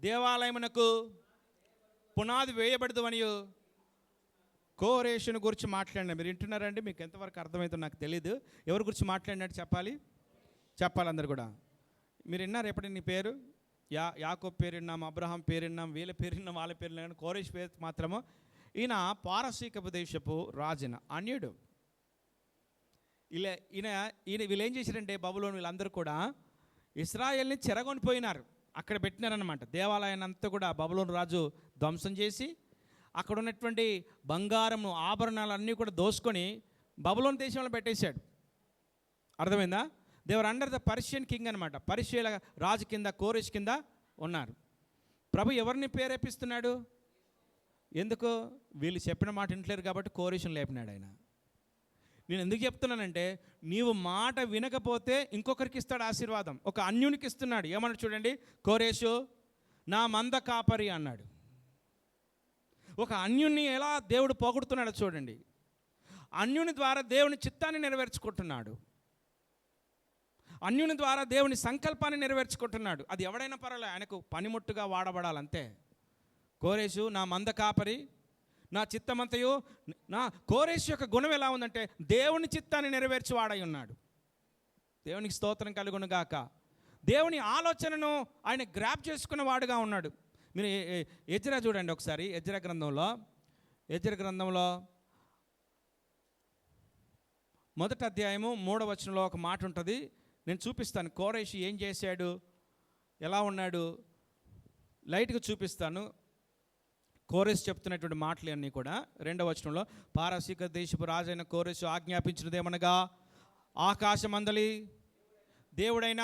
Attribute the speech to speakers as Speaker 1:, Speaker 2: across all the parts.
Speaker 1: దేవాలయమునకు పునాది వేయబడదు అని కోరేషుని గురించి మాట్లాడినా. మీరు వింటున్నారండి? మీకు ఎంతవరకు అర్థమవుతుందో నాకు తెలియదు. ఎవరి గురించి మాట్లాడినట్టు చెప్పాలి అందరు కూడా. మీరు విన్నారు ఎప్పుడైనా నీ పేరు? యాకోబు పేరు విన్నాం, అబ్రహాం పేరు విన్నాం, వీళ్ళ పేరు విన్నాం, వాళ్ళ పేరు విన్నాం. కోరేష్ పేరు మాత్రము ఈయన పారసీకపు దేశపు రాజున అన్యుడు. వీళ్ళు ఏం చేశారంటే బబులోను వీళ్ళందరూ కూడా ఇశ్రాయేల్ని చెరగొనిపోయినారు, అక్కడ పెట్టినారనమాట. దేవాలయాన్ని అంతా కూడా బబులోను రాజు ధ్వంసం చేసి అక్కడ ఉన్నటువంటి బంగారము ఆభరణాలు అన్నీ కూడా దోసుకొని బబులోను దేశంలో పెట్టేశాడు. అర్థమైందా? దేవర్ అండర్ ద పర్షియన్ కింగ్ అనమాట. పర్షియల రాజు కింద కోరేష్ కింద ఉన్నారు. ప్రభు ఎవరిని ప్రేరేపిస్తున్నాడు? ఎందుకు? వీళ్ళు చెప్పిన మాట వింటలేరు కాబట్టి కోరేషుని లేపినాడు ఆయన. నేను ఎందుకు చెప్తున్నానంటే, నీవు మాట వినకపోతే ఇంకొకరికి ఇస్తాడు ఆశీర్వాదం. ఒక అన్యునికి ఇస్తున్నాడు. ఏమన్నాడు చూడండి, కోరేషు నా మంద కాపరి అన్నాడు. ఒక అన్యుని ఎలా దేవుడు పొగుడుతున్నాడో చూడండి. అన్యుని ద్వారా దేవుని చిత్తాన్ని నెరవేర్చుకుంటున్నాడు. అన్యుని ద్వారా దేవుని సంకల్పాన్ని నెరవేర్చుకుంటున్నాడు. అది ఎవడైనా పర్వాలే, ఆయనకు పనిముట్టుగా వాడబడాలంతే. కోరేషు నా మంద కాపరి, నా చిత్తమంతయు. నా కోరేషు యొక్క గుణం ఎలా ఉందంటే దేవుని చిత్తాన్ని నెరవేర్చి వాడై ఉన్నాడు. దేవునికి స్తోత్రం కలుగును గాక. దేవుని ఆలోచనను ఆయన గ్రాప్ చేసుకున్న వాడుగా ఉన్నాడు. మీరు ఎజ్రా చూడండి ఒకసారి. ఎజ్రా గ్రంథంలో మొదటి అధ్యాయము 3వ వచనంలో ఒక మాట ఉంటుంది. నేను చూపిస్తాను కోరేషు ఏం చేశాడు, ఎలా ఉన్నాడు, లైట్గా చూపిస్తాను. కోరేషు చెప్తున్నటువంటి మాటలు అన్నీ కూడా 2వ వచనంలో, పారసీక దేశపు రాజైన కోరేషు ఆజ్ఞాపించినదేమనగా, ఆకాశమందలి దేవుడైన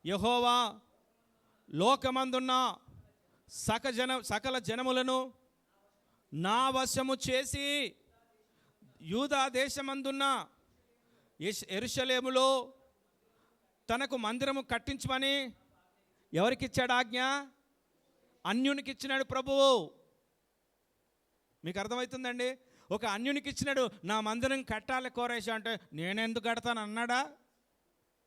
Speaker 1: యెహోవా లోకమందున్న సకల జనములను నా వశము చేసి యూదా దేశమందున్న యెరూషలేములో తనకు మందిరము కట్టించమని ఎవరికి ఇచ్చాడు ఆజ్ఞ? అన్యునికి ఇచ్చినాడు ప్రభువు. మీకు అర్థమవుతుందండి? ఒక అన్యునికి ఇచ్చినాడు. నా మందిరం కట్టాలి కోరేషు అంటే నేనెందుకు కడతాను అన్నాడా?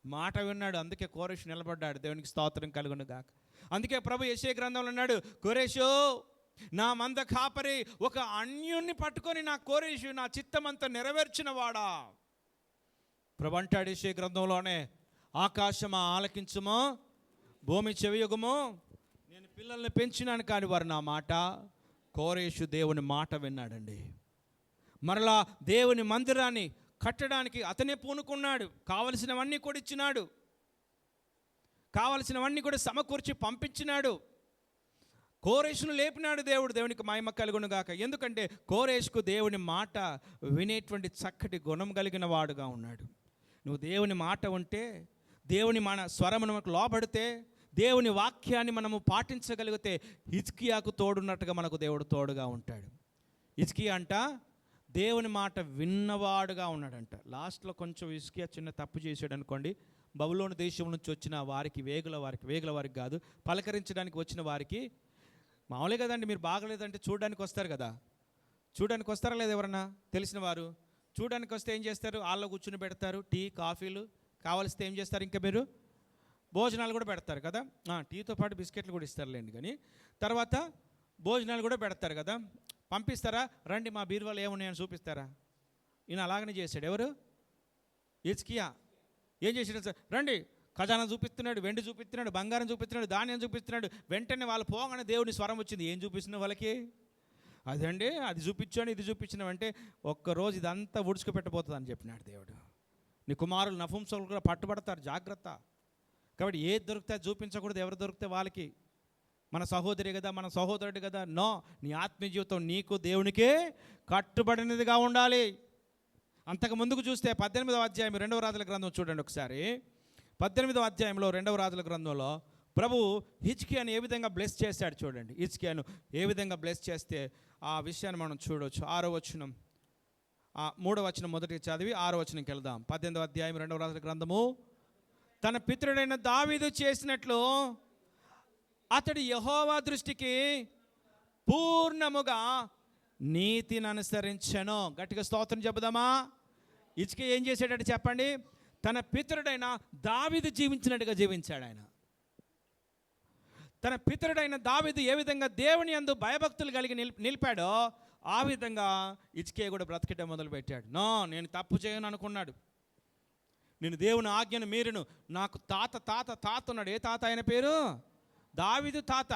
Speaker 1: మాట విన్నాడు, అందుకే కోరేషు నిలబడ్డాడు. దేవునికి స్తోత్రం కలుగును గాక. అందుకే ప్రభు యెషయా గ్రంథంలో అన్నాడు, కోరేషు నా మంద కాపరి. ఒక అన్యుణ్ణి పట్టుకొని నా కోరేషు నా చిత్తమంతా నెరవేర్చిన వాడా. ప్రభు అంటాడు యెషయా గ్రంథంలోనే, ఆకాశమా ఆలకించుమో, భూమి చెవియొగుమో, నేను పిల్లల్ని పెంచినాను కానీ వారు నా మాట. కోరేషు దేవుని మాట విన్నాడండి. మరలా దేవుని మందిరాన్ని కట్టడానికి అతనే పూనుకున్నాడు. కావలసినవన్నీ కూడా ఇచ్చినాడు, కావలసినవన్నీ కూడా సమకూర్చి పంపించినాడు. కోరేషును లేపినాడు దేవుడు. దేవునికి మహిమ కలుగును గాక. ఎందుకంటే కోరేషుకు దేవుని మాట వినేటువంటి చక్కటి గుణం కలిగిన వాడుగా ఉన్నాడు. నువ్వు దేవుని మాట ఉంటే, దేవుని మన స్వరమును మనకు లోబడితే, దేవుని వాక్యాన్ని మనము పాటించగలిగితే హిజ్కియాకు తోడున్నట్టుగా మనకు దేవుడు తోడుగా ఉంటాడు. హిజ్కియా అంట దేవుని మాట విన్నవాడుగా ఉన్నాడంట. లాస్ట్లో కొంచెం హిజ్కియా చిన్న తప్పు చేశాడు అనుకోండి, బబులోను దేశం నుంచి వచ్చిన వారికి వేగుల వారికి కాదు, పలకరించడానికి వచ్చిన వారికి, మామూలే కదండి, మీరు బాగలేదంటే చూడడానికి వస్తారు కదా. చూడడానికి వస్తారా లేదా? ఎవరన్నా తెలిసిన వారు చూడడానికి వస్తే ఏం చేస్తారు? వాళ్ళ కూర్చుని పెడతారు, టీ కాఫీలు కావాల్సితే ఏం చేస్తారు, ఇంకా మీరు భోజనాలు కూడా పెడతారు కదా. టీతో పాటు బిస్కెట్లు కూడా ఇస్తారులేండి, కానీ తర్వాత భోజనాలు కూడా పెడతారు కదా. పంపిస్తారా? రండి మా బీరువాలు ఏమున్నాయని చూపిస్తారా? ఈయన అలాగనే చేశాడు. ఎవరు? హిజ్కియా. ఏం చేసాడు సార్? రండి, ఖజానా చూపిస్తున్నాడు, వెండి చూపిస్తున్నాడు, బంగారం చూపిస్తున్నాడు, ధాన్యం చూపిస్తున్నాడు. వెంటనే వాళ్ళు పోగానే దేవుని స్వరం వచ్చింది. ఏం చూపిస్తున్నావు వాళ్ళకి? అదండి, అది చూపించాను, ఇది చూపించినావు అంటే ఒక్కరోజు ఇదంతా ఉడుచుకుపెట్టబోతుంది అని చెప్పినాడు దేవుడు. నీ కుమారులు నపుంసకులు కూడా పట్టుబడతారు, జాగ్రత్త. కాబట్టి ఏది దొరికితే చూపించకూడదు. ఎవరు దొరికితే వాళ్ళకి. మన సహోదరి కదా, మన సహోదరుడు కదా. నో, నీ ఆత్మీయ జీవితం నీకు దేవునికే కట్టుబడినదిగా ఉండాలి. అంతకు ముందుకు చూస్తే 18వ అధ్యాయం 2వ రాజుల గ్రంథం చూడండి ఒకసారి. 18వ అధ్యాయంలో 2వ రాజుల గ్రంథంలో ప్రభు హిజ్కియాను ఏ విధంగా బ్లెస్ చేశాడు చూడండి. హిజ్కియాను ఏ విధంగా బ్లెస్ చేస్తే ఆ విషయాన్ని మనం చూడవచ్చు. 6వ వచనం, 3వ వచనం మొదటికి చదివి 6వ వచనంకి వెళ్దాం. 18వ అధ్యాయం 2వ రాజుల గ్రంథము. తన పితరుడైన దావీదు చేసినట్లు అతడు యెహోవా దృష్టికి పూర్ణముగా నీతిని అనుసరించెను. గట్టిగా స్తోత్రం చెబుదామా? హిజ్కియా ఏం చేశాడంటే చెప్పండి, తన పితరుడైన దావీదు జీవించినట్టుగా జీవించాడు ఆయన. తన పితరుడైన దావీదు ఏ విధంగా దేవుని యందు భయభక్తులు కలిగి నిలిపాడో ఆ విధంగా హిజ్కియా కూడా బ్రతకటం మొదలుపెట్టాడు. నేను తప్పు చేయను అనుకున్నాడు. నేను దేవుని ఆజ్ఞను మీరును. నాకు తాత ఉన్నాడు. ఏ తాత? ఆయన పేరు దావీదు తాత.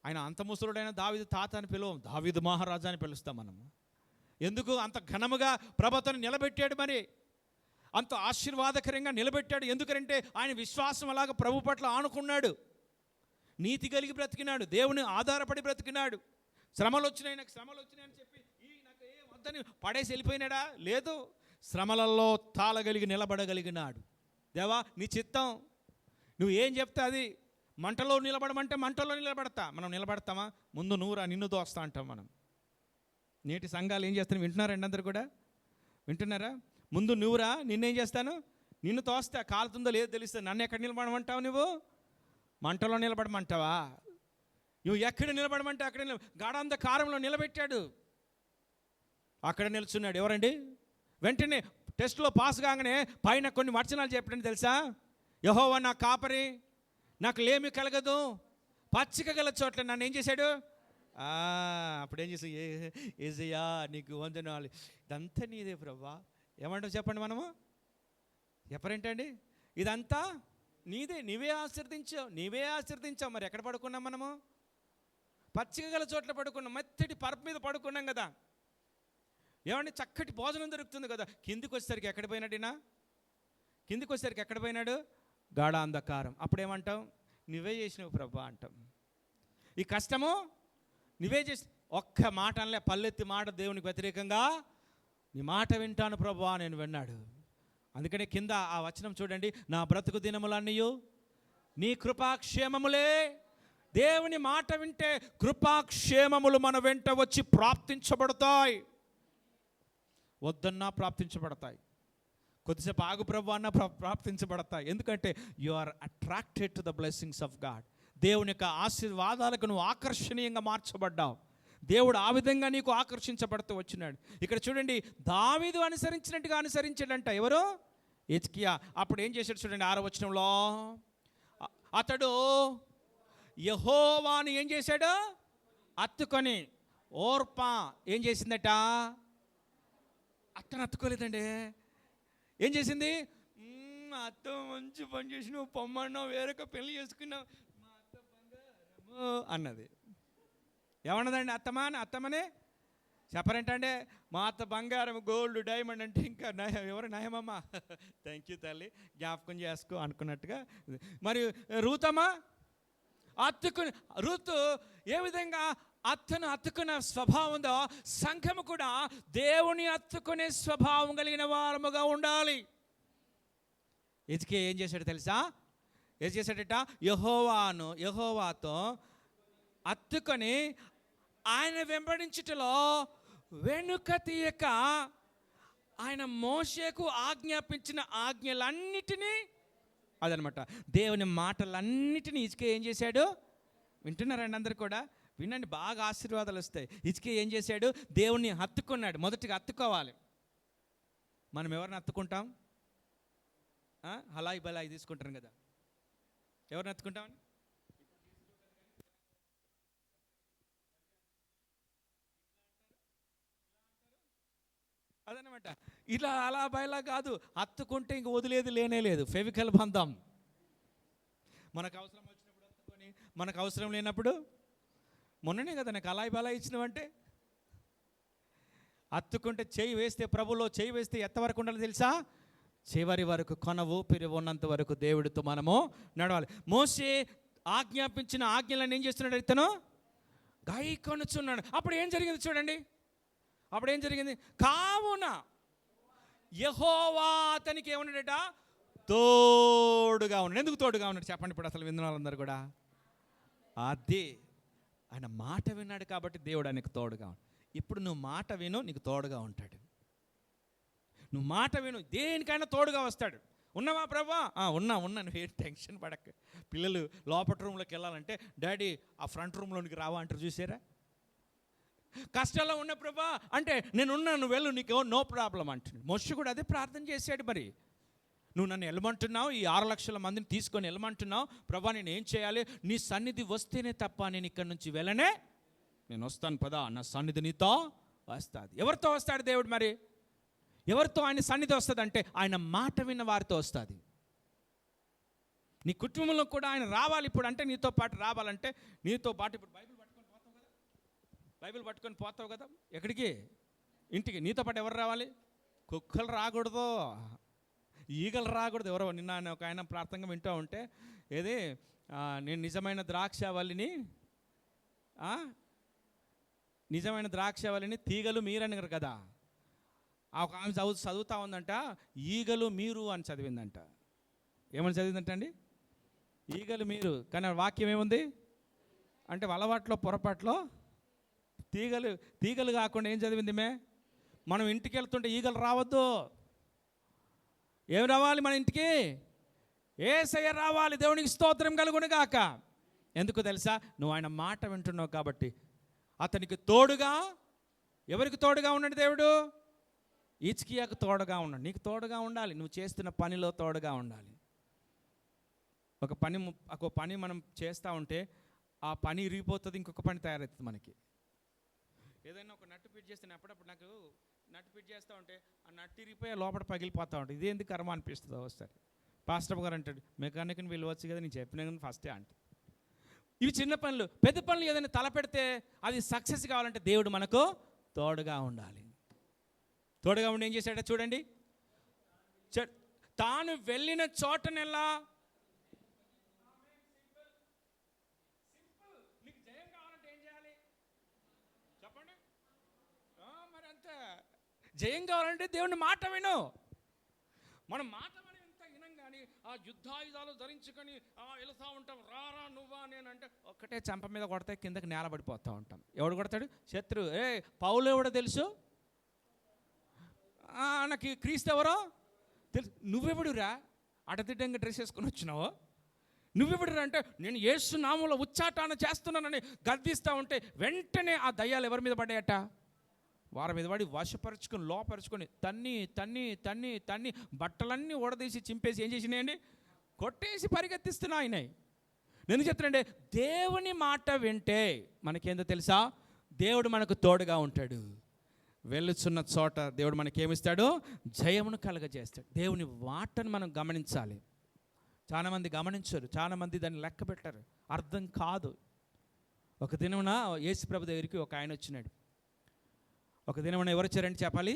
Speaker 1: ఆయన అంత ముసలుడైన దావీదు తాత అని పిలువం, దావీదు మహారాజా అని పిలుస్తాం మనం. ఎందుకు? అంత ఘనముగా ప్రభుత్వాన్ని నిలబెట్టాడు, మరి అంత ఆశీర్వాదకరంగా నిలబెట్టాడు. ఎందుకంటే ఆయన విశ్వాసం అలాగా ప్రభు పట్ల ఆనుకున్నాడు, నీతి కలిగి బ్రతికినాడు, దేవుని ఆధారపడి బ్రతికినాడు. శ్రమలు వచ్చినాయని చెప్పి నాకు ఏ వద్దని పడేసి వెళ్ళిపోయినాడా? లేదు, శ్రమలలో తాళగలిగి నిలబడగలిగినాడు. దేవా నీ చిత్తం, నువ్వు ఏం చెప్తా అది. మంటలో నిలబడమంటే మంటలో నిలబడతా. మనం నిలబడతామా? ముందు నూరా నిన్ను దోస్తా అంటాం మనం. నేటి సంఘాలు ఏం చేస్తాను వింటున్నారండి? అందరు కూడా వింటున్నారా? ముందు నువ్వురా, నిన్నేం చేస్తాను? నిన్ను తోస్తా. కాలుతుందో లేదో తెలుస్తుంది. నన్ను ఎక్కడ నిలబడమంటావు? నువ్వు మంటలో నిలబడమంటావా? నువ్వు ఎక్కడ నిలబడమంటే అక్కడ గాఢాంధకారంలో నిలబెట్టాడు, అక్కడ నిల్చున్నాడు. ఎవరండి? వెంటనే టెస్ట్లో పాస్ కాగానే పైన కొన్ని వచనాలు చెప్పాడని తెలుసా? యెహోవా నా కాపరి, నాకు లేమి కలగదు, పచ్చిక గల చోట్ల నన్ను ఏం చేశాడు? అప్పుడు ఏం చేసి, యేసయ్యా నీకు వందనాలు, ఇదంతా నీదే ప్రభువా. ఏమంటావు చెప్పండి? మనము చెప్పరేంటండి? ఇదంతా నీదే, నీవే ఆశీర్వదించావు. మరి ఎక్కడ పడుకున్నాం మనము? పచ్చిక గల చోట్ల పడుకున్నాం, మెత్తటి పరపు మీద పడుకున్నాం కదా. ఏమండి? చక్కటి భోజనం దొరుకుతుంది కదా. కిందికి వచ్చేసరికి ఎక్కడ పోయినాడినా? కిందికి వచ్చేసరికి ఎక్కడ పోయినాడు? గాఢ అంధకారం. అప్పుడేమంటాం? నువ్వే చేసినావు ప్రభా అంటాం. ఈ కష్టము నువ్వే చేసి, ఒక్క మాట అనలే, పల్లెత్తి మాట దేవునికి వ్యతిరేకంగా, నీ మాట వింటాను ప్రభా నేను విన్నాడు. అందుకనే కింద ఆ వచనం చూడండి, నా బ్రతుకు దినములన్నయు నీ కృపాక్షేమములే. దేవుని మాట వింటే కృపాక్షేమములు మన వెంట వచ్చి ప్రాప్తించబడతాయి. వద్దన్నా ప్రాప్తించబడతాయి, కొద్దిసేపు ఆగు ప్రభు అన్న ప్రాప్తించబడతాయి. ఎందుకంటే you are attracted to the blessings of God. దేవుని యొక్క ఆశీర్వాదాలకు నువ్వు ఆకర్షణీయంగా మార్చబడ్డావు. దేవుడు ఆ విధంగా నీకు ఆకర్షించబడుతూ వచ్చినాడు. ఇక్కడ చూడండి, దావీదు అనుసరించినట్టుగా అనుసరించాడంట. ఎవరు? హిజ్కియా. అప్పుడు ఏం చేశాడు చూడండి, 6వ వచనంలో, అతడు యెహోవాను ఏం చేశాడు? అత్తుకొని. ఓర్పా ఏం చేసిందట? అత్తను అత్తుకోలేదండి. ఏం చేసింది? మా అత్త మంచి పని చేసి నువ్వు పొమ్మన్నావు, వేరొక పెళ్లి చేసుకున్నావు, మా అత్త బంగారము అన్నది. ఏమన్నదండి? అత్తమ్మనే చెప్పరేంటంటే, మా అత్త బంగారం, గోల్డ్, డైమండ్ అంటే ఇంకా ఎవరు నయమమ్మ, థ్యాంక్ యూ తల్లి, జ్ఞాపకం చేసుకో అనుకున్నట్టుగా. మరి రూతమ్మ అత్తుకుని, రూతు ఏ విధంగా అత్తను అత్తుకున్న స్వభావం ఉందో, సంఘము కూడా దేవుని అత్తుకునే స్వభావం కలిగిన వారముగా ఉండాలి. హిజ్కియా ఏం చేశాడు తెలుసా? ఏం చేశాడట? యెహోవాతో అత్తుకొని ఆయన వెంబడించుటలో వెనుక తీయక, ఆయన మోషేకు ఆజ్ఞాపించిన ఆజ్ఞలన్నిటినీ, అదనమాట దేవుని మాటలన్నిటినీ హిజ్కియా ఏం చేశాడు? వింటున్నారండి అందరు కూడా? వినండి, బాగా ఆశీర్వాదాలు వస్తాయి. హిజ్కియా ఏం చేశాడు? దేవుణ్ణి హత్తుకున్నాడు. మొదటిగా హత్తుకోవాలి. మనం ఎవరిని హత్తుకుంటాం? హలాయి బలాయి తీసుకుంటాం కదా. ఎవరిని హత్తుకుంటామని? అదనమాట. ఇలా అలా బయలా కాదు, హత్తుకుంటే ఇంక వదిలేది లేనే లేదు. ఫెవికల్ బంధం. మనకు అవసరం వచ్చినప్పుడు హత్తుకొని, మనకు అవసరం లేనప్పుడు, మొన్ననే కదా నాకు అలాయి బలా ఇచ్చినవంటే, హత్తుకుంటే చేయి వేస్తే, ప్రభులో చేయి వేస్తే ఎంతవరకు ఉండాలి తెలుసా? చివరి వరకు, కొన ఊపిరి ఉన్నంత వరకు దేవుడితో మనము నడవాలి. మోషే ఆజ్ఞాపించిన ఆజ్ఞలను ఏం చేస్తున్నాడు? ఇతను గైకొనుచున్నాడు. అప్పుడు ఏం జరిగింది చూడండి. అప్పుడు ఏం జరిగింది? కావున యెహోవా అతనికి ఏమన్నాడట? తోడుగా ఉన్నాడు. ఎందుకు తోడుగా ఉన్నాడు చెప్పండి ఇప్పుడు అసలు విందునాలందరూ కూడా? అది ఆయన మాట విన్నాడు కాబట్టి దేవుడు ఆయనకు తోడుగా ఉన్నాడు. ఇప్పుడు నువ్వు మాట విను, నీకు తోడుగా ఉంటాడు. నువ్వు మాట విను, దేనికైనా తోడుగా వస్తాడు. ఉన్నావా ప్రభా? ఉన్నా. నువ్వు ఏం టెన్షన్ పడక. పిల్లలు లోపల రూమ్లోకి వెళ్ళాలంటే, డాడీ ఆ ఫ్రంట్ రూమ్లోనికి రావా అంటారు, చూసారా? కష్టాల్లో ఉన్న ప్రభా అంటే, నేను ఉన్నాను, వెళ్ళు, నీకు నో ప్రాబ్లం అంటున్నాడు. మోషే కూడా అదే ప్రార్థన చేశాడు. మరి నువ్వు నన్ను వెళ్ళమంటున్నావు, ఈ 6 లక్షల మందిని తీసుకొని వెళ్ళమంటున్నావు. ప్రభా నేను ఏం చేయాలి? నీ సన్నిధి వస్తేనే తప్ప నేను ఇక్కడి నుంచి వెళ్ళనే. నేను వస్తాను పదా, నా సన్నిధి నీతో వస్తుంది. ఎవరితో వస్తాడు దేవుడు? మరి ఎవరితో ఆయన సన్నిధి వస్తుంది అంటే ఆయన మాట విన్న వారితో వస్తుంది. నీ కుటుంబంలో కూడా ఆయన రావాలి. ఇప్పుడు అంటే నీతో పాటు రావాలంటే, నీతో పాటు ఇప్పుడు బైబిల్ పట్టుకొని పోతావు కదా ఎక్కడికి? ఇంటికి. నీతో పాటు ఎవరు రావాలి? కుక్కలు రాకూడదు, ఈగలు రాకూడదు. ఎవరో నిన్న ఒక ఆయన ప్రార్థనగా వింటూ ఉంటే, ఏది నేను నిజమైన ద్రాక్షవల్లిని తీగలు మీరన్నారు కదా. ఒక ఆమె చదువుతూ ఉందంట, ఈగలు మీరు అని చదివిందంట. ఏమని చదివిందంట అండి? ఈగలు మీరు. కానీ వాక్యం ఏముంది అంటే అలవాట్లో పొరపాట్లో తీగలు కాకుండా ఏం చదివింది? మనం ఇంటికి వెళ్తుంటే ఈగలు రావద్దు. ఏం రావాలి మన ఇంటికి? యేసయ్య రావాలి. దేవునికి స్తోత్రం కలుగును గాక. ఎందుకు తెలుసా? నువ్వు ఆయన మాట వింటున్నావు కాబట్టి. అతనికి తోడుగా, ఎవరికి తోడుగా ఉన్నాడు దేవుడు? హిజ్కియాకు తోడుగా ఉన్నాడు. నీకు తోడుగా ఉండాలి. నువ్వు చేస్తున్న పనిలో తోడుగా ఉండాలి. ఒక పని మనం చేస్తూ ఉంటే ఆ పని ఇరిగిపోతుంది, ఇంకొక పని తయారవుతుంది మనకి. ఏదైనా ఒక నట్టు ఫిట్ చేస్తే, అప్పుడప్పుడు నాకు నట్టు ఫిట్ చేస్తూ ఉంటే ఆ నట్టు ఇరిగిపోయి లోపల పగిలిపోతూ ఉంటుంది. ఇదేంది కర్మ అనిపిస్తుంది ఒకసారి. పాస్టర్ గారు అంటాడు, మెకానిక్ని పిలవచ్చు కదా, నేను చెప్పిన కానీ ఫస్టే అంటే. ఇవి చిన్న పనులు. పెద్ద పనులు ఏదైనా తలపెడితే అది సక్సెస్ కావాలంటే దేవుడు మనకు తోడుగా ఉండాలి. తోడుగా ఉండి ఏం చేశాడో చూడండి. తాను వెళ్ళిన చోటనెల్లా నీకు జయం కావాలంటే ఏం చేయాలి చెప్పండి? మరి అంతే. జయం కావాలంటే దేవుని మాట విను. మనం మాట కానీ ఆ యుద్ధాయుధాలు ధరించుకొని వెళుతూ ఉంటాం. రారా నువ్వా నేనంటే ఒక్కటే చెంప మీద కొడితే కిందకి నేలబడిపోతూ ఉంటాం. ఎవడు కొడతాడు? శత్రువు. పౌలు ఎవడో తెలుసు? నాకు క్రీస్తు ఎవరో తెలుసు. నువ్వెవడురా అడదిడ్డంగా డ్రెస్ వేసుకొని వచ్చినావో? నువ్వెవడురా అంటే నేను యేసు నామములో ఉచ్చాటాన చేస్తున్నానని గద్దిస్తూ ఉంటే వెంటనే ఆ దయ్యాలు ఎవరి మీద పడ్డాయట? వారి మీద పడి వశపరుచుకొని లోపరుచుకొని తన్ని తన్ని తన్ని తన్ని బట్టలన్నీ ఓడదీసి చింపేసి ఏం చేసినాయండి? కొట్టేసి పరిగెత్తిస్తున్నా ఆయన. నేను చెప్తున్నాంటే దేవుని మాట వింటే మనకేందో తెలుసా? దేవుడు మనకు తోడుగా ఉంటాడు. వెళ్ళుచున్న చోట దేవుడు మనకేమిస్తాడు? జయమును కలగజేస్తాడు. దేవుని మాటను మనం గమనించాలి. చాలామంది గమనించరు, చాలామంది దాన్ని లెక్క పెట్టారు, అర్థం కాదు. ఒక దినమున యేసు ప్రభు దగ్గరికి ఒక ఆయన వచ్చినాడు. ఒక దినమున ఎవరు వచ్చారంటే చెప్పాలి?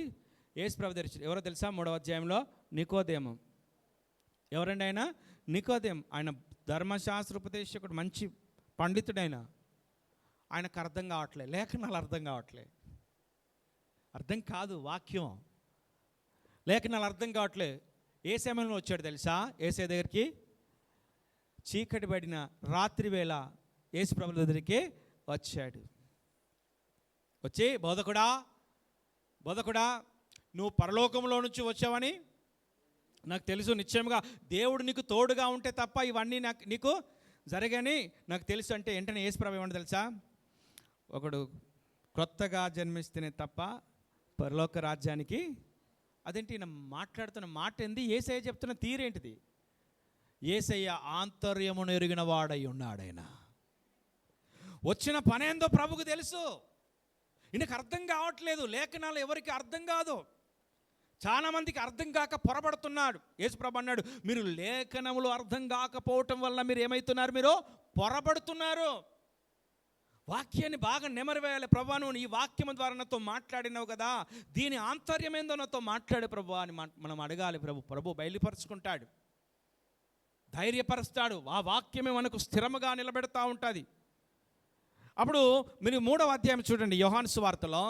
Speaker 1: యేసు ప్రభు దగ్గర ఎవరో తెలుసా? 3వ అధ్యాయంలో నికోదేము. ఎవరండి ఆయన? నికోదేము. ఆయన ధర్మశాస్త్ర ఉపదేశకుడు, మంచి పండితుడైన. ఆయనకు అర్థం కావట్లే, లేఖనాలు అర్థం కావట్లే. అర్థం కాదు వాక్యం, లేఖనాలు అర్థం కావట్లే. ఏ సమయంలో వచ్చాడు తెలుసా? యేసయ్య దగ్గరికి చీకటి పడిన రాత్రి వేళ యేసు ప్రభు దగ్గరికి వచ్చాడు. వచ్చి బోధకుడా నువ్వు పరలోకంలో నుంచి వచ్చావని నాకు తెలుసు. నిశ్చయంగా దేవుడు నీకు తోడుగా ఉంటే తప్ప ఇవన్నీ నీకు జరగని నాకు తెలుసు అంటే వెంటనే యేసు ప్రభు ఏమంటే తెలుసా? ఒకడు కొత్తగా జన్మిస్తేనే తప్ప పరలోక రాజ్యానికి. అదేంటి ఈయన మాట్లాడుతున్న మాట ఏంది? యేసయ్య చెప్తున్న తీరేంటిది? యేసయ్య ఆంతర్యమును ఎరిగిన వాడై ఉన్నాడాయన. వచ్చిన పనేందో ప్రభుకు తెలుసు. ఈయనకు అర్థం కావట్లేదు. లేఖనాలు ఎవరికి అర్థం కాదు. చాలామందికి అర్థం కాక పొరబడుతున్నాడు. యేసుప్రభు అన్నాడు, మీరు లేఖనములు అర్థం కాకపోవటం వల్ల మీరు ఏమవుతున్నారు? మీరు పొరబడుతున్నారు. వాక్యాన్ని బాగా నెమరవేయాలి. ప్రభా నువ్వు ఈ వాక్యం ద్వారా నాతో మాట్లాడినావు కదా, దీని ఆంతర్యం ఏందో నాతో మాట్లాడే ప్రభు అని మనం అడగాలి. ప్రభు బయలుపరుచుకుంటాడు, ధైర్యపరుస్తాడు. ఆ వాక్యమే మనకు స్థిరముగా నిలబెడతా ఉంటుంది. అప్పుడు మీరు 3వ అధ్యాయం చూడండి. యోహాను సువార్తలో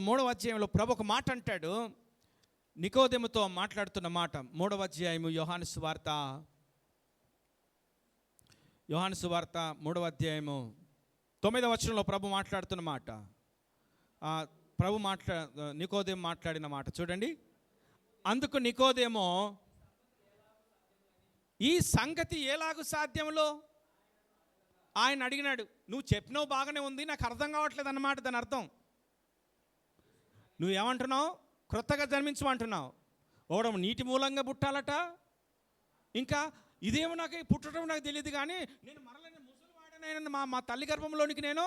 Speaker 1: 3వ అధ్యాయంలో ప్రభు ఒక మాట అంటాడు. నికోదేముతో మాట్లాడుతున్న మాట. 3వ అధ్యాయము యోహాను సువార్త 3వ అధ్యాయము 9వ వచనంలో ప్రభు మాట్లాడుతున్న మాట. నికోదేము మాట్లాడిన మాట చూడండి. అందుకు నికోదేమో, ఈ సంగతి ఎలాగూ సాధ్యములో ఆయన అడిగినాడు. నువ్వు చెప్పినావు బాగానే ఉంది, నాకు అర్థం కావట్లేదు అన్నమాట. దాని అర్థం నువ్వేమంటున్నావు? క్రొత్తగా జన్మించమంటున్నావు. ఒకడు నీటి మూలంగా పుట్టాలట, ఇంకా ఇదేమో నాకు పుట్టడం నాకు తెలియదు కానీ నేను మరల ముసలివాడనైనా మా తల్లి గర్భంలోనికి నేను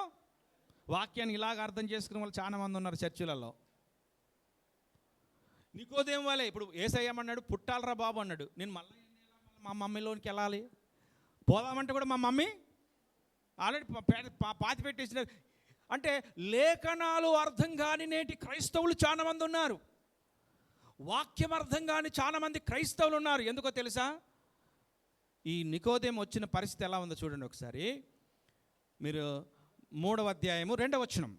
Speaker 1: వాక్యాన్ని ఇలాగ అర్థం చేసుకునే వాళ్ళు చాలామంది ఉన్నారు చర్చిలలో. నికోదేము వాళ్ళే ఇప్పుడు యేసయ్యమన్నాడు పుట్టాలరా బాబు అన్నాడు. నేను మళ్ళీ మా మమ్మీలోనికి వెళ్ళాలి, పోదామంటే కూడా మా మమ్మీ ఆల్రెడీ పాతి పెట్టేసినారు. అంటే లేఖనాలు అర్థం కాని నేటి క్రైస్తవులు చాలామంది ఉన్నారు, వాక్యం అర్థం కాని చాలామంది క్రైస్తవులు ఉన్నారు. ఎందుకో తెలుసా? ఈ నికోదేము వచ్చిన పరిస్థితి ఎలా ఉందో చూడండి ఒకసారి. మీరు 3వ అధ్యాయము 2వ వచనం.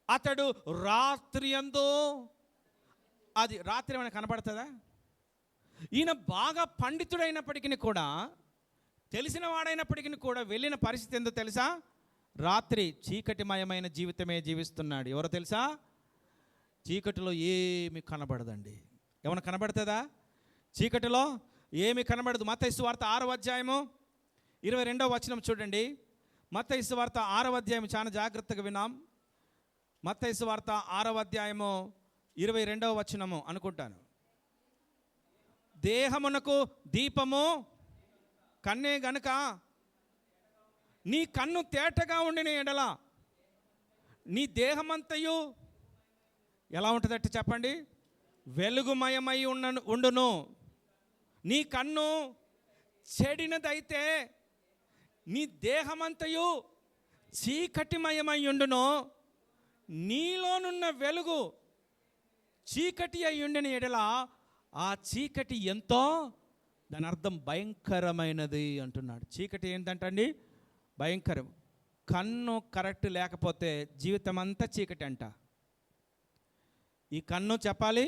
Speaker 1: అతడు రాత్రి యందు, అది రాత్రి ఏమైనా కనబడుతుందా? ఈయన బాగా పండితుడైనప్పటికీ కూడా, తెలిసిన వాడైనప్పటికీ కూడా వెళ్ళిన పరిస్థితి ఏందో తెలుసా? రాత్రి చీకటిమయమైన జీవితమే జీవిస్తున్నాడు. ఎవరో తెలుసా? చీకటిలో ఏమి కనబడదండి. ఏమైనా కనబడుతుందా? చీకటిలో ఏమి కనబడదు. మత్తయి సువార్త 6వ అధ్యాయము 22వ వచనం చూడండి. మత్తయి సువార్త 6వ అధ్యాయం చాలా జాగ్రత్తగా వినాం. మత్తయి సువార్త 6వ అధ్యాయము 22వ వచనము అనుకుంటాను. దేహమునకు దీపము కన్నే గనుక నీ కన్ను తేటగా ఉండిన ఎడల నీ దేహమంతయు ఎలా ఉంటుందట చెప్పండి? వెలుగుమయమై ఉండును. నీ కన్ను చెడినదైతే నీ దేహమంతయు చీకటిమయమై ఉండును. నీలోనున్న వెలుగు చీకటి అయి ఉండిన ఎడల ఆ చీకటి ఎంతో, దాని అర్థం భయంకరమైనది అంటున్నాడు. చీకటి ఏంటంటండి? భయంకరం. కన్ను కరెక్ట్ లేకపోతే జీవితం అంతా చీకటి అంట. ఈ కన్ను చెప్పాలి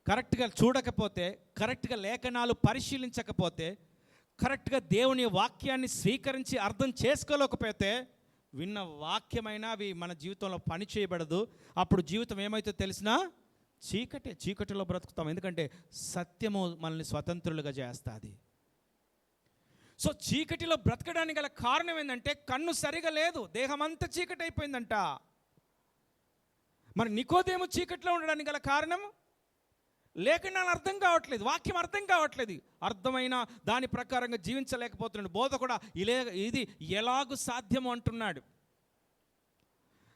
Speaker 1: కరెక్ట్గా చూడకపోతే, కరెక్ట్గా లేఖనాలు పరిశీలించకపోతే, కరెక్ట్గా దేవుని వాక్యాన్ని స్వీకరించి అర్థం చేసుకోలేకపోతే, విన్న వాక్యమైనా అవి మన జీవితంలో పని చేయబడదు. అప్పుడు జీవితం ఏమైతే తెలిసినా చీకటిలో బ్రతుకుతాం. ఎందుకంటే సత్యము మనల్ని స్వతంత్రులుగా చేస్తుంది. సో చీకటిలో బ్రతకడానికి గల కారణం ఏంటంటే కన్ను సరిగా లేదు, దేహం అంతా చీకటి అయిపోయిందంట. మరి నికోదేము చీకటిలో ఉండడానికి గల కారణం లేఖనాలు అర్థం కావట్లేదు, వాక్యం అర్థం కావట్లేదు, అర్థమైన దాని ప్రకారంగా జీవించలేకపోతున్నాడు. బోధ కూడా ఇది ఎలాగూ సాధ్యము అంటున్నాడు.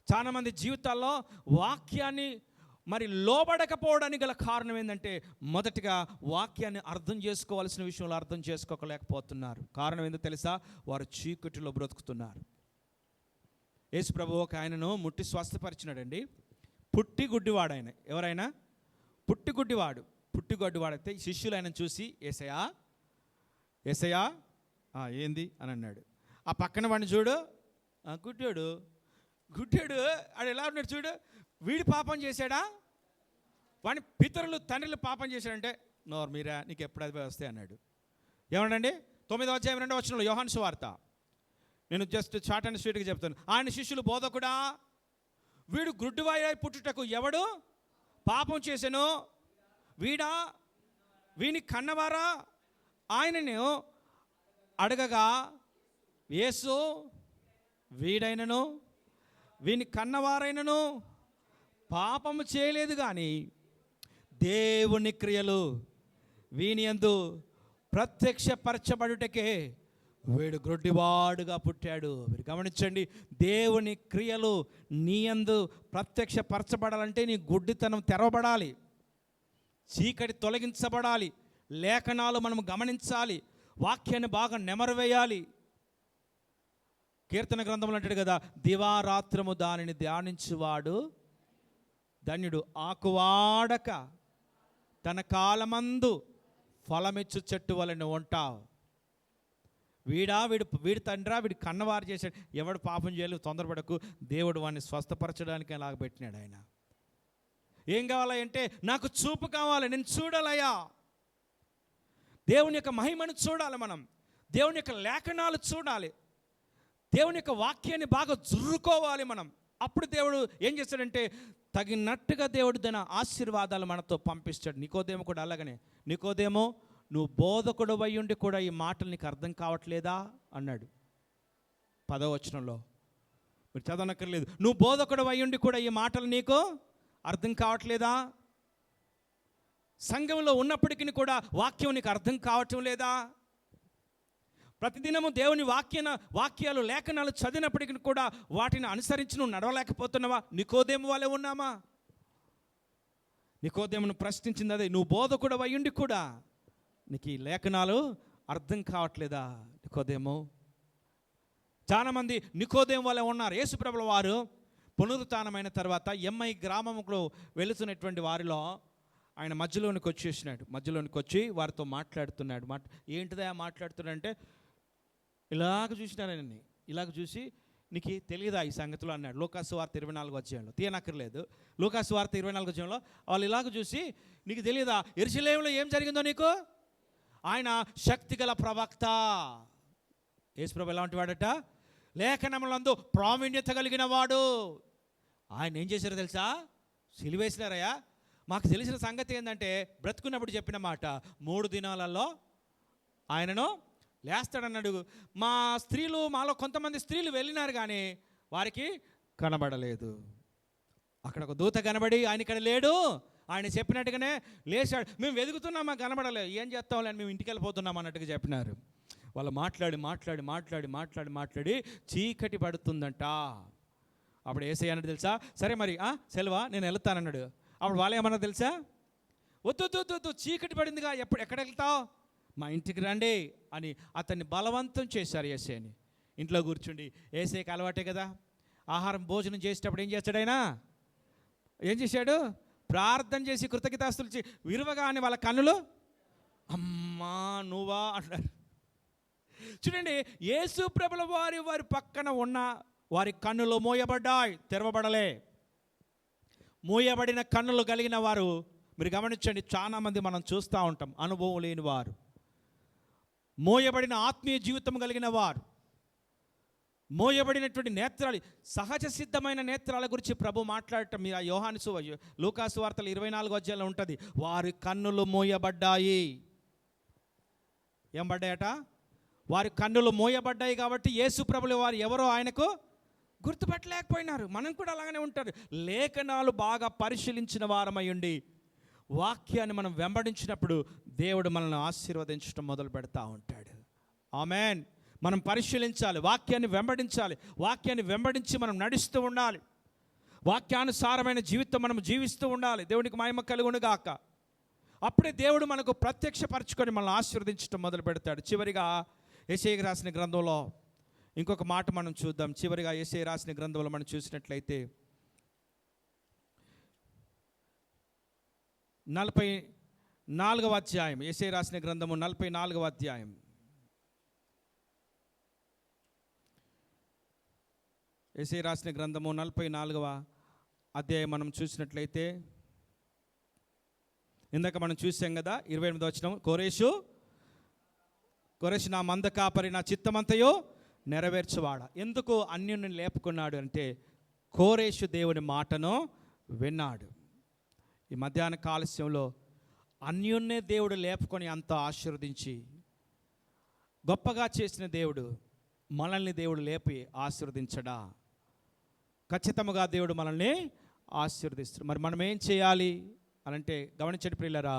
Speaker 1: చాలామంది జీవితాల్లో వాక్యాన్ని మరి లోబడకపోవడానికి గల కారణం ఏంటంటే, మొదటిగా వాక్యాన్ని అర్థం చేసుకోవాల్సిన విషయంలో అర్థం చేసుకోలేకపోతున్నారు. కారణం ఏంటో తెలుసా? వారు చీకటిలో బ్రతుకుతున్నారు. యేసు ప్రభువు ఒక ఆయనను ముట్టి స్వస్థపరిచినాడండి. పుట్టి గుడ్డివాడు ఆయన. ఎవరైనా పుట్టిగుడ్డివాడైతే శిష్యులు ఆయన చూసి ఏసయ్యా ఏంది అని అన్నాడు. ఆ పక్కన వాడిని చూడు, గుడ్డాడు ఆడు ఎలా ఉన్నాడు చూడు, వీడి పాపం చేశాడా, వాడిని పితరులు తండ్రులు పాపం చేశాడంటే నోరు మీరా, నీకు ఎప్పుడు అది వస్తాయి అన్నాడు. ఏమన్నాడండి? 9వ అధ్యాయం 2వ వచనంలో యోహాను సువార్త. నేను జస్ట్ షార్ట్ అండ్ స్వీట్గా చెప్తాను. ఆయన శిష్యులు, బోధకుడా, వీడు గుడ్డివాడై పుట్టుటకు ఎవడు పాపం చేశాను, వీని కన్నవారా ఆయనను అడగగా, యేసు వీడైనను వీని కన్నవారైనను పాపము చేయలేదు కానీ దేవుని క్రియలు వీని యందు ప్రత్యక్షపరచబడుటకే వీడు గ్రొడ్డివాడుగా పుట్టాడు. మీరు గమనించండి, దేవుని క్రియలు నీ యందు ప్రత్యక్షపరచబడాలంటే నీ గుడ్డితనం తెరవబడాలి, చీకటి తొలగించబడాలి, లేఖనాలు మనం గమనించాలి, వాక్యాన్ని బాగా నెమరవేయాలి. కీర్తన గ్రంథంలో అంటాడు కదా, దివారాత్రము దానిని ధ్యానించువాడు ధన్యుడు. ఆకువాడక తన కాలమందు ఫలమిచ్చు చెట్టు వలన ఉంటావు. వీడి తండ్రా, వీడి కన్నవారు చేశాడు, ఎవడు పాపం చేయలేదు, తొందరపడకు, దేవుడు వాడిని స్వస్థపరచడానికి అలాగ పెట్టినాడు. ఆయన ఏం కావాలంటే, నాకు చూపు కావాలి, నేను చూడాలయ్యా, దేవుని యొక్క మహిమను చూడాలి, మనం దేవుని యొక్క లేఖనాలు చూడాలి, దేవుని యొక్క వాక్యాన్ని బాగా జుర్రుకోవాలి మనం. అప్పుడు దేవుడు ఏం చేస్తాడంటే, తగినట్టుగా దేవుడు తన ఆశీర్వాదాలు మనతో పంపిస్తాడు. నికోదేము కూడా అలాగనే. నికోదేమో, నువ్వు బోధకుడు అయ్యుండి కూడా ఈ మాటలు నీకు అర్థం కావట్లేదా అన్నాడు 10వ వచనంలో. మీరు చదవనక్కర్లేదు. నువ్వు బోధకుడు అయ్యుండి కూడా ఈ మాటలు నీకు అర్థం కావట్లేదా? సంఘంలో ఉన్నప్పటికీ కూడా వాక్యం నీకు అర్థం కావటం లేదా? ప్రతిదినము దేవుని వాక్యాలు లేఖనాలు చదివినప్పటికీ కూడా వాటిని అనుసరించి నువ్వు నడవలేకపోతున్నావా? నికోదేము వలె ఉన్నామా? నికోదేమును ప్రశ్నించింది అదే, నువ్వు బోధకుడు అయ్యుండి కూడా నీకు ఈ లేఖనాలు అర్థం కావట్లేదా నికోదేము? చాలామంది నికోదేము వలె ఉన్నారు. యేసుప్రభుల వారు పునరుత్థానమైన తర్వాత ఎమ్మై గ్రామంలో వెళుతున్నటువంటి వారిలో ఆయన మధ్యలోనికి వచ్చి వారితో మాట్లాడుతున్నాడు. ఏంటిదా మాట్లాడుతున్నాడంటే, ఇలాగ చూసినారని, ఇలాగ చూసి నీకు తెలియదా ఈ సంగతులు అన్నాడు. లూకాసు వార్త 24వ అధ్యాయంలో, తీయనక్కర్లేదు, లూకాసు వార్త 24వ అధ్యాయంలో వాళ్ళు ఇలాగ చూసి, నీకు తెలియదా యెరూషలేములో ఏం జరిగిందో నీకు? ఆయన శక్తిగల ప్రవక్త. యేసుప్రభు ఎలాంటి వాడట? లేఖనములందు ప్రావీణ్యత కలిగిన వాడు. ఆయన ఏం చేశారో తెలుసా? సిలువేసినారయ్యా. మాకు తెలిసిన సంగతి ఏంటంటే, బ్రతుకున్నప్పుడు చెప్పిన మాట, 3 దినాలలో ఆయనను లేస్తాడన్నాడు. మాలో కొంతమంది స్త్రీలు వెళ్ళినారు కానీ వారికి కనబడలేదు. అక్కడ ఒక దూత కనబడి, ఆయన ఇక్కడ లేడు, ఆయన చెప్పినట్టుగానే లేచాడు. మేము వెతుకుతున్నాం, మాకు కనబడలేదు, ఏం చేస్తాంలే, మేము ఇంటికి వెళ్ళిపోతున్నాం అన్నట్టుగా చెప్పినారు. వాళ్ళు మాట్లాడి చీకటి పడుతుందంట. అప్పుడు యేసయ్య అన్నాడు తెలుసా, సరే మరి సెలవా, నేను వెళ్తానన్నాడు. అప్పుడు వాళ్ళు ఏమన్నా తెలుసా, వద్దు చీకటి పడిందిగా, ఎక్కడ వెళ్తావు, మా ఇంటికి రండి అని అతన్ని బలవంతం చేశారు యేసయ్యని. ఇంట్లో కూర్చుండి, యేసయ్యకి అలవాటే కదా, ఆహారం భోజనం చేసేటప్పుడు ఏం చేస్తాడు ఆయన? ఏం చేశాడు? ప్రార్థన చేసి కృతజ్ఞతాస్తులు విరవగానే వాళ్ళ కన్నులు అమ్మా నువ్వా అన్నారు. చూడండి, యేసు ప్రభుల వారి పక్కన ఉన్న వారి కన్నులు మోయబడ్డాయి, తెరవబడలే. మోయబడిన కన్నులు కలిగిన వారు మీరు గమనించండి, చాలామంది మనం చూస్తూ ఉంటాం, అనుభవం లేని వారు, మోయబడిన ఆత్మీయ జీవితం కలిగిన వారు, మోయబడినటువంటి నేత్రాలు, సహజ సిద్ధమైన నేత్రాల గురించి ప్రభు మాట్లాడటం మీరు లూకాసు వార్తలు 24వ అధ్యాయంలో ఉంటుంది. వారి కన్నులు మోయబడ్డాయి. ఏం పడ్డాయట? వారి కన్నులు మోయబడ్డాయి. కాబట్టి యేసు ప్రభుల వారు ఎవరో ఆయనకు గుర్తుపట్టలేకపోయినారు. మనం కూడా అలాగనే ఉంటారు. లేఖనాలు బాగా పరిశీలించిన వారమై ఉండి వాక్యాన్ని మనం వెంబడించినప్పుడు దేవుడు మనల్ని ఆశీర్వదించడం మొదలు పెడతా ఉంటాడు. ఆమెన్. మనం పరిశీలించాలి, వాక్యాన్ని వెంబడించాలి, వాక్యాన్ని వెంబడించి మనం నడుస్తూ ఉండాలి, వాక్యానుసారమైన జీవితం మనం జీవిస్తూ ఉండాలి. దేవునికి మహిమ కలుగును గాక. అప్పుడే దేవుడు మనకు ప్రత్యక్షపరచుకొని మనల్ని ఆశీర్వదించడం మొదలు పెడతాడు. చివరిగా యెషయా రాసిన గ్రంథంలో ఇంకొక మాట మనం చూద్దాం. చివరిగా యెషయా రాసిన గ్రంథంలో మనం చూసినట్లయితే 44వ అధ్యాయం, యెషయా రాసిన గ్రంథము 44వ అధ్యాయం. యెషయా రాసిన గ్రంథము 44వ అధ్యాయం మనం చూసినట్లయితే, ఇందాక మనం చూసాం కదా, 28వ వచనం, కోరేషు నా మంద కాపరి, నా చిత్తమంతయో నెరవేర్చువాడ. ఎందుకు అన్యుని లేపుకున్నాడు అంటే, కోరేషు దేవుని మాటను విన్నాడు. ఈ మధ్యాహ్న కాలస్యంలో అన్యున్నే దేవుడు లేపుకొని అంత ఆశీర్వదించి గొప్పగా చేసిన దేవుడు మనల్ని దేవుడు లేపి ఆశీర్వదించడా? ఖచ్చితంగా దేవుడు మనల్ని ఆశీర్వదిస్తాడు. మరి మనం ఏం చేయాలి అనంటే, గమనించండి ప్రియులారా,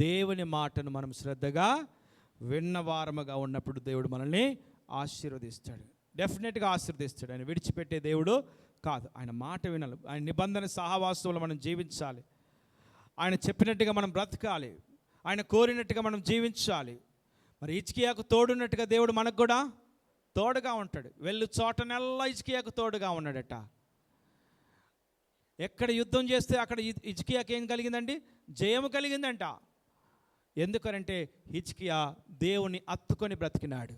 Speaker 1: దేవుని మాటను మనం శ్రద్ధగా విన్నవారముగా ఉన్నప్పుడు దేవుడు మనల్ని ఆశీర్వదిస్తాడు. డెఫినెట్గా ఆశీర్వదిస్తాడు. ఆయన విడిచిపెట్టే దేవుడు కాదు. ఆయన మాట వినాలి, ఆయన నిబంధన సహవాసంలో మనం జీవించాలి, ఆయన చెప్పినట్టుగా మనం బ్రతకాలి, ఆయన కోరినట్టుగా మనం జీవించాలి. మరి హిజ్కియాకు తోడున్నట్టుగా దేవుడు మనకు కూడా తోడుగా ఉంటాడు. వెళ్ళు చోటనెల్లా హిజ్కియాకు తోడుగా ఉన్నాడట. ఎక్కడ యుద్ధం చేస్తే అక్కడ హిజ్కియాకి ఏం కలిగిందండి? జయము కలిగిందంట. ఎందుకనంటే హిజ్కియా దేవుని అత్తుకొని బ్రతికినాడు.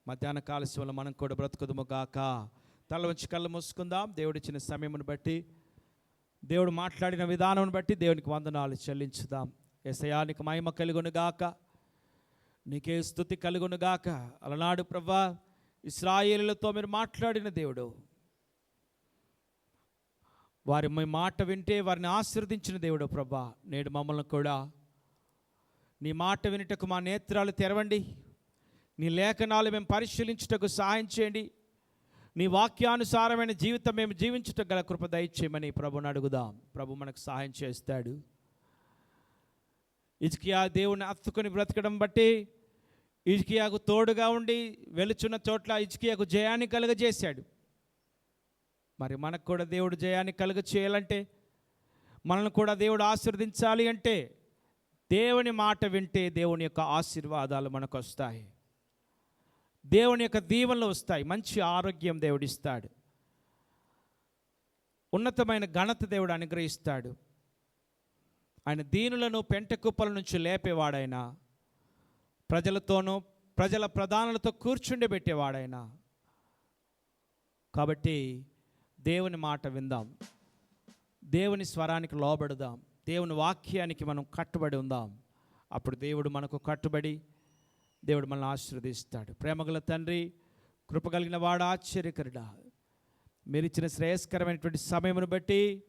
Speaker 1: మధ్యాహ్న కాలస్యంలో మనం కూడా బ్రతుకుదుము గాక. తల వంచి కళ్ళు మూసుకుందాం. దేవుడిచ్చిన సమయమును బట్టి, దేవుడు మాట్లాడిన విధానం బట్టి దేవునికి వందనాలు చెల్లించుదాం. యేసయ్యానికి మహిమ కలుగును గాక, నీకే స్తుతి కలుగును గాక. అలనాడు ప్రభువా ఇశ్రాయేలులతో మీరు మాట్లాడిన దేవుడు, వారి మీ మాట వింటే వారిని ఆశీర్వదించిన దేవుడు ప్రభువా, నేడు మమ్మల్ని కూడా నీ మాట వినుటకు మా నేత్రాలు తెరవండి, నీ లేఖనాలు మేము పరిశీలించుటకు సహాయం చేయండి, నీ వాక్యానుసారమైన జీవితం మేము జీవించుటకు గల కృప దయచేయమని ప్రభుని అడుగుదాం. ప్రభు మనకు సహాయం చేస్తాడు. హిజ్కియా దేవుని హత్తుకొని బ్రతకడం బట్టి హిజ్కియాకు తోడుగా ఉండి వెలుచున్న చోట్ల హిజ్కియాకు జయాన్ని కలుగజేశాడు. మరి మనకు కూడా దేవుడు జయాన్ని కలుగ చేయాలంటే, మనల్ని కూడా దేవుడు ఆశీర్వదించాలి అంటే, దేవుని మాట వింటే దేవుని యొక్క ఆశీర్వాదాలు మనకు వస్తాయి. దేవుని యొక్క దీవెనలు వస్తాయి. మంచి ఆరోగ్యం దేవుడిస్తాడు. ఉన్నతమైన ఘనత దేవుడు అనుగ్రహిస్తాడు. ఆయన దీనులను పెంట కుప్పల నుంచి లేపేవాడైనా, ప్రజలతోనూ ప్రజల ప్రధానులతో కూర్చుండబెట్టేవాడైనా. కాబట్టి దేవుని మాట విందాం, దేవుని స్వరానికి లోబడదాం, దేవుని వాక్యానికి మనం కట్టుబడి ఉందాం. అప్పుడు దేవుడు మనకు కట్టుబడి దేవుడు మనల్ని ఆశీర్వదిస్తాడు. ప్రేమగల తండ్రి, కృపగలిగిన వాడు, ఆశ్చర్యకరుడా, మీరు ఇచ్చిన శ్రేయస్కరమైనటువంటి సమయమును బట్టి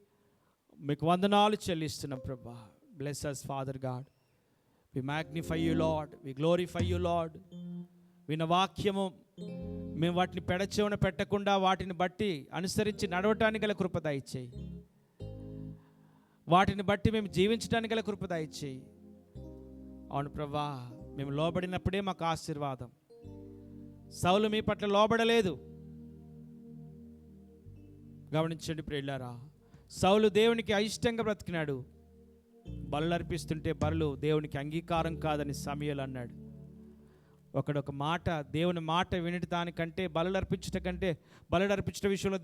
Speaker 1: మీకు వందనాలు చెల్లిస్తున్నాం ప్రభా. Bless us Father God. We magnify you Lord. We glorify you Lord. విన్న వాక్యము మేము వాటిని పెడచెవున పెట్టకుండా వాటిని బట్టి అనుసరించి నడవటానికి గల కృప దయచేయి. వాటిని బట్టి మేము జీవించడానికి గల కృప దయచేయి. అవును ప్రభా, మేము లోబడినప్పుడే మాకు ఆశీర్వాదం. సౌలు మీ పట్ల లోబడలేదు. గమనించండి ప్రియులారా, సౌలు దేవునికి అయిష్టంగా బ్రతికినాడు. బలులు అర్పిస్తుంటే బలులు దేవునికి అంగీకారం కాదని సమూయేలు అన్నాడు. ఒకడొక మాట, దేవుని మాట వినటానికంటే బలులు అర్పించట కంటే బలులు అర్పించట విషయంలో